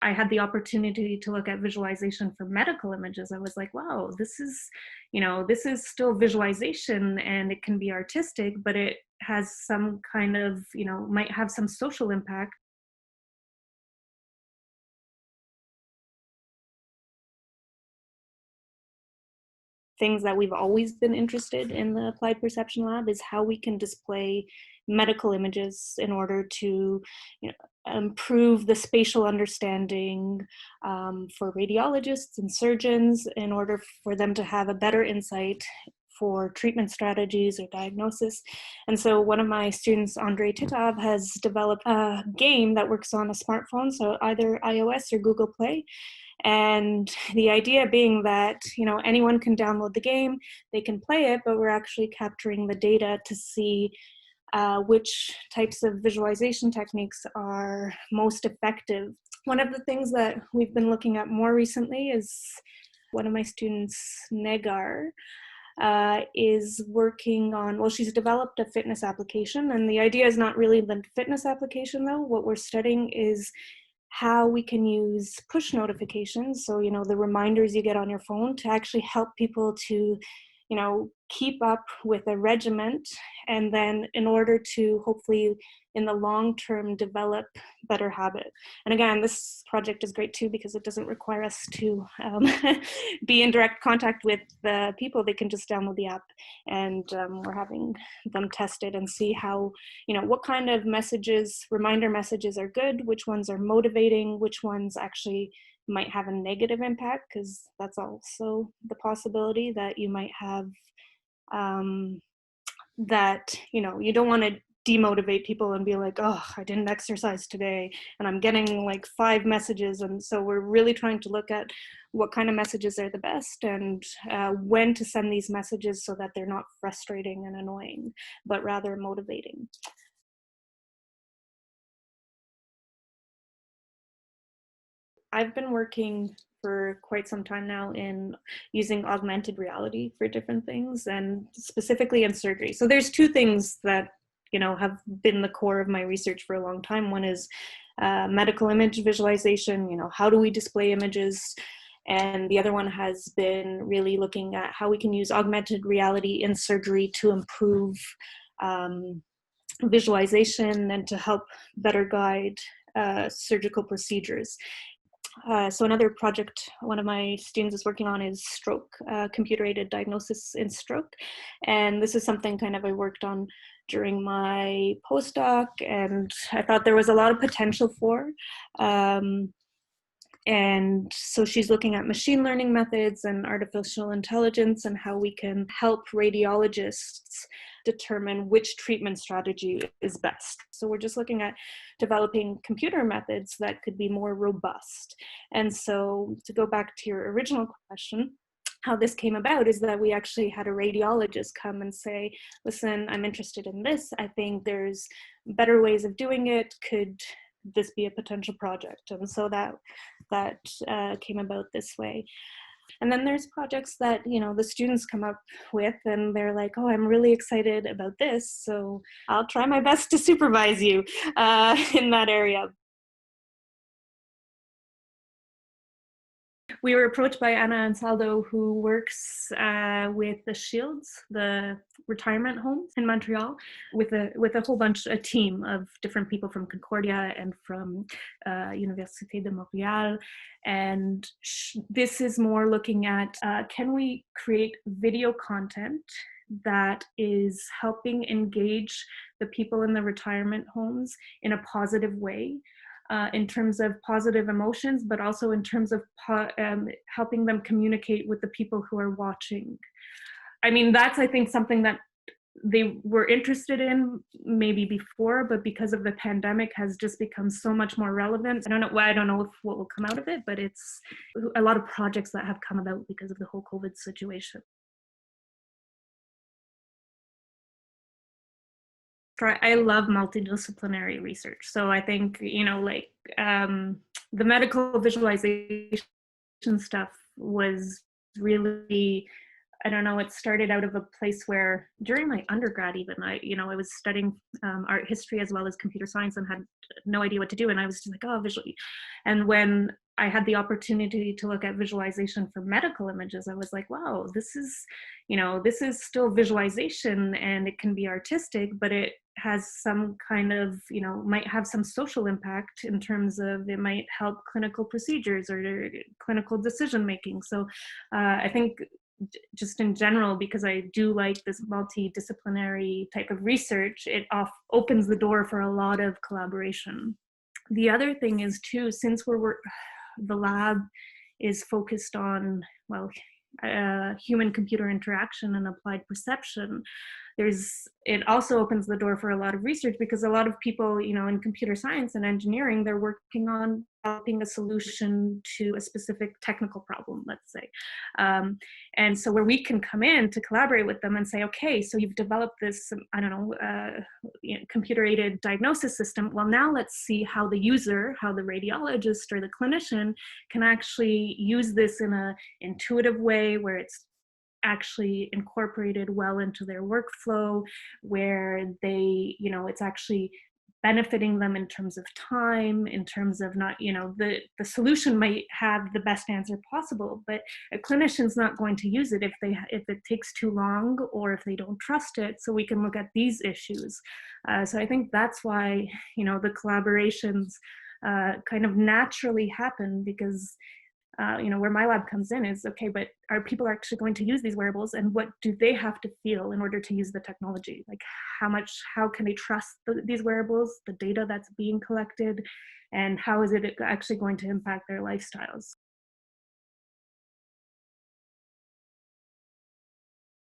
I had the opportunity to look at visualization for medical images, I was like, wow, this is, this is still visualization and it can be artistic, but it has some kind of, might have some social impact. Things that we've always been interested in the Applied Perception Lab is how we can display medical images in order to improve the spatial understanding for radiologists and surgeons in order for them to have a better insight for treatment strategies or diagnosis. And so one of my students, Andrei Titov, has developed a game that works on a smartphone, so either iOS or Google Play. And the idea being that, anyone can download the game, they can play it, but we're actually capturing the data to see which types of visualization techniques are most effective. One of the things that we've been looking at more recently is one of my students, Negar, is working on, she's developed a fitness application, and the idea is not really the fitness application though. What we're studying is how we can use push notifications, so the reminders you get on your phone, to actually help people to keep up with a regiment, and then in order to hopefully in the long term develop better habit. And again, this project is great too because it doesn't require us to be in direct contact with the people. They can just download the app, and we're having them test it and see how, what kind of messages, reminder messages are good, which ones are motivating, which ones actually might have a negative impact, because that's also the possibility that you might have that, you don't want to demotivate people and be like, oh, I didn't exercise today and I'm getting like 5 messages. And so we're really trying to look at what kind of messages are the best, and when to send these messages so that they're not frustrating and annoying, but rather motivating. I've been working for quite some time now in using augmented reality for different things, and specifically in surgery. So there's 2 things that have been the core of my research for a long time. One is medical image visualization, how do we display images? And the other one has been really looking at how we can use augmented reality in surgery to improve visualization and to help better guide surgical procedures. So another project one of my students is working on is stroke, computer-aided diagnosis in stroke. And this is something kind of I worked on during my postdoc, and I thought there was a lot of potential for. And so she's looking at machine learning methods and artificial intelligence and how we can help radiologists determine which treatment strategy is best. So we're just looking at developing computer methods that could be more robust. And so to go back to your original question, how this came about is that we actually had a radiologist come and say, listen, I'm interested in this. I think there's better ways of doing it. Could this be a potential project? And so that came about this way. And then there's projects that the students come up with, and they're like, oh, I'm really excited about this, so I'll try my best to supervise you in that area. We were approached by Anna Ansaldo, who works with the Shields, the retirement homes in Montreal, with a whole bunch, a team of different people from Concordia and from Université de Montréal. And this is more looking at, can we create video content that is helping engage the people in the retirement homes in a positive way, in terms of positive emotions, but also in terms of helping them communicate with the people who are watching. I mean, that's, I think, something that they were interested in maybe before, but because of the pandemic has just become so much more relevant. I don't know what will come out of it, but it's a lot of projects that have come about because of the whole COVID situation. I love multidisciplinary research. So I think, the medical visualization stuff was really I don't know, it started out of a place where during my undergrad even, I was studying art history as well as computer science and had no idea what to do. And I was just like, oh, visually. And when I had the opportunity to look at visualization for medical images, I was like, wow, this is still visualization and it can be artistic, but it has some kind of, might have some social impact in terms of it might help clinical procedures or clinical decision making. So I think just in general, because I do like this multidisciplinary type of research, it opens the door for a lot of collaboration. The other thing is too, since the lab is focused on, well, human computer interaction and applied perception, it also opens the door for a lot of research, because a lot of people, in computer science and engineering, they're working on developing a solution to a specific technical problem, let's say. And so where we can come in to collaborate with them and say, okay, so you've developed this, I don't know, computer-aided diagnosis system. Well, now let's see how the user, how the radiologist or the clinician can actually use this in an intuitive way where it's actually incorporated well into their workflow, where it's actually benefiting them in terms of time, in terms of not, the solution might have the best answer possible, but a clinician's not going to use it if it takes too long or if they don't trust it. So we can look at these issues. So I think that's why, the collaborations kind of naturally happen, because where my lab comes in is, okay, but are people actually going to use these wearables, and what do they have to feel in order to use the technology? Like how can they trust these wearables, the data that's being collected, and how is it actually going to impact their lifestyles?